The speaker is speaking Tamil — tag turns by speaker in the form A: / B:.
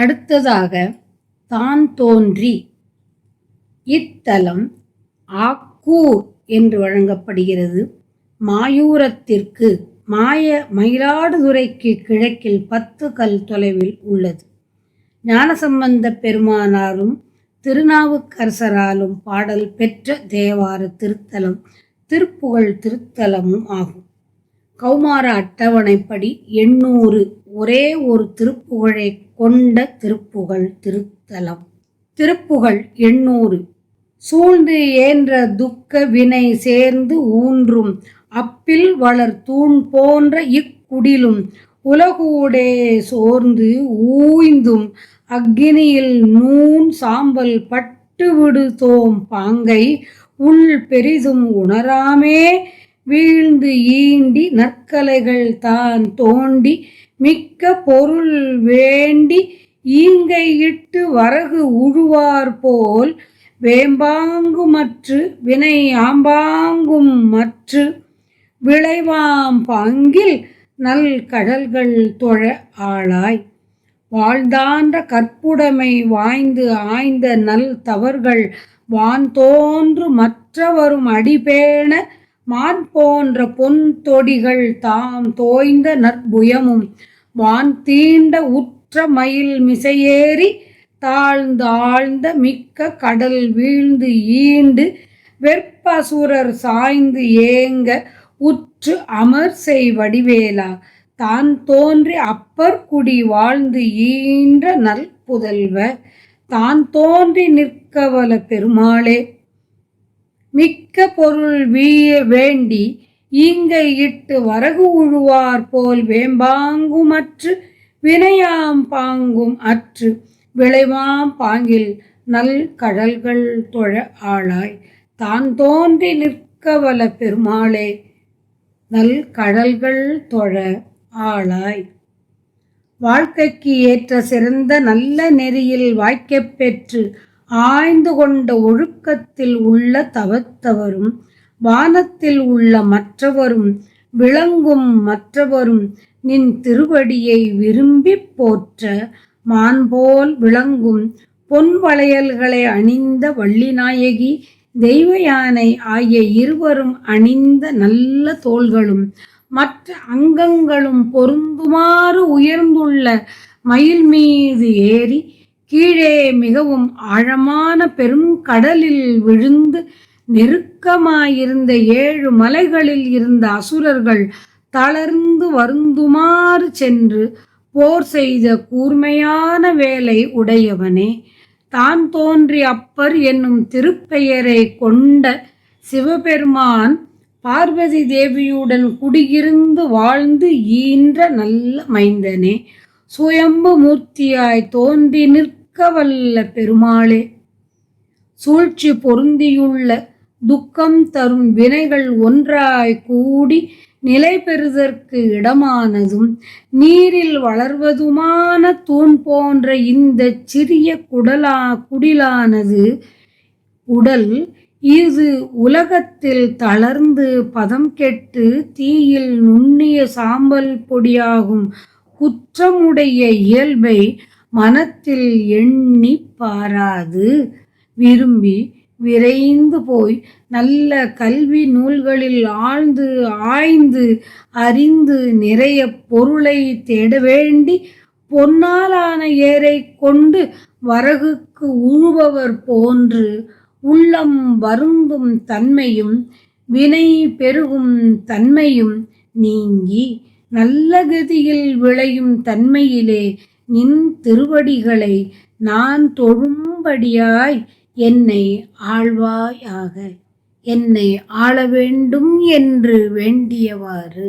A: அடுத்ததாக தான் தோன்றி. இத்தலம் ஆக்கூர் என்று வழங்கப்படுகிறது. மாயூரத்திற்கு மயிலாடுதுறைக்கு கிழக்கில் 10 கல் தொலைவில் உள்ளது. ஞானசம்பந்த பெருமானாரும் திருநாவுக்கரசராலும் பாடல் பெற்ற தேவார திருத்தலம் திருப்புகழ் திருத்தலமும் ஆகும். கௌமார அட்டவணைப்படி 800 ஒரே ஒரு திருப்புகழை கொண்ட திருப்புகழ் திருத்தலம். திருப்புகழ் 800. சூழ்ந்து ஏன்ற துக்க வினை சேர்ந்து ஊன்றும் அப்பில் வளர் தூண் போன்ற இக்குடிலும் உலகூடே சோர்ந்து ஊய்ந்தும் அக்கினியில் நூன் சாம்பல் பட்டு விடுதோம் பாங்கை உள் பெரிதும் உணராமே வீழ்ந்து ஈண்டி நற்கலைகள் தான் தோண்டி மிக்க பொருள் வேண்டி ஈங்கையிட்டு வரகு உழுவார் போல் வேம்பாங்குமற்று வினை ஆம்பாங்கும் மற்று விளைவாம் பாங்கில் நல் கடல்கள் தொழ ஆளாய். வாழ்ந்தான்ற கற்புடைமை வாய்ந்து ஆய்ந்த நல் தவறுகள் வான் தோன்று மற்றவரும் அடிபேண மான் போன்ற பொன் தொடிகள் தாம் தோய்ந்த நற்புயமும் வான் தீண்ட உற்ற மயில் மிசையேறி தாழ்ந்தாழ்ந்த மிக்க கடல் வீழ்ந்து ஈண்டு வெற்பசுரர் சாய்ந்து ஏங்க உற்று அமர் செய் வடிவேலா தான் தோன்றி அப்பர் குடி வாழ்ந்து ஈன்ற நல் புதல்வ தான் தோன்றி நிற்கவல பெருமாளே மிக்க பொருள் வேண்டி ஈங்கை இட்டு வரகு உழுவார் போல் வேம்பாங்குமற்று வினையாம் பாங்கும் அற்று விளைவாம் பாங்கில் நல் கடல்கள் தொழ ஆளாய். தான் தோன்றி நிற்கவல பெருமாளே நல் கடல்கள் தொழ ஆளாய். வாழ்க்கைக்கு ஏற்ற சிறந்த நல்ல நெறியில் வாய்க்கப் பெற்று ஆய்ந்து கொண்ட ஒழுக்கத்தில் உள்ள தவத்தவரும் வானத்தில் உள்ள மற்றவரும் விளங்கும் மற்றவரும் நின் திருவடியை விரும்பி போற்ற மான்போல் விளங்கும் பொன் வளையல்களை அணிந்த வள்ளிநாயகி தெய்வ யானை ஆகிய இருவரும் அணிந்த நல்ல தோள்களும் மற்ற அங்கங்களும் பொருந்துமாறு உயர்ந்துள்ள மயில் மீது ஏறி கீழே மிகவும் ஆழமான பெரும் கடலில் விழுந்து நெருக்கமாயிருந்த 7 மலைகளில் இருந்த அசுரர்கள் தளர்ந்து வருந்துமாறு சென்று போர் செய்த கூர்மையான வேலை உடையவனே தான் தோன்றி அப்பர் என்னும் திருப்பெயரை கொண்ட சிவபெருமான் பார்வதி தேவியுடன் குடியிருந்து வாழ்ந்து ஈன்ற நல்ல மைந்தனே சுயம்பு மூர்த்தியாய் தோன்றி நிற்கவல்ல பெருமாளே சூழ்ச்சி பொருந்தியுள்ள துக்கம் தரும் வினைகள் ஒன்றாய் கூடி நிலை பெறுதற்கு இடமானதும் நீரில் வளர்வதுமான தூண் போன்ற இந்த சிறிய குடிலானது உடல் இது உலகத்தில் தளர்ந்து பதம் கெட்டு தீயில் நுண்ணிய சாம்பல் பொடியாகும் குற்றமுடைய இயல்பை மனத்தில் எண்ணி பாராது விரும்பி விரைந்து போய் நல்ல கல்வி நூல்களில் ஆழ்ந்து ஆய்ந்து அறிந்து நிறைய பொருளை தேட வேண்டி பொன்னாலான ஏரை கொண்டு வரகுக்கு உழுபவர் போன்று உள்ளம் வருந்தும் தன்மையும் வினை பெருகும் தன்மையும் நீங்கி நல்ல கதியில் விளையும் தன்மையிலே நின் திருவடிகளை நான் தொழும்படியாய் என்னை ஆழ்வாயாக என்னை ஆள வேண்டும் என்று வேண்டியவாறு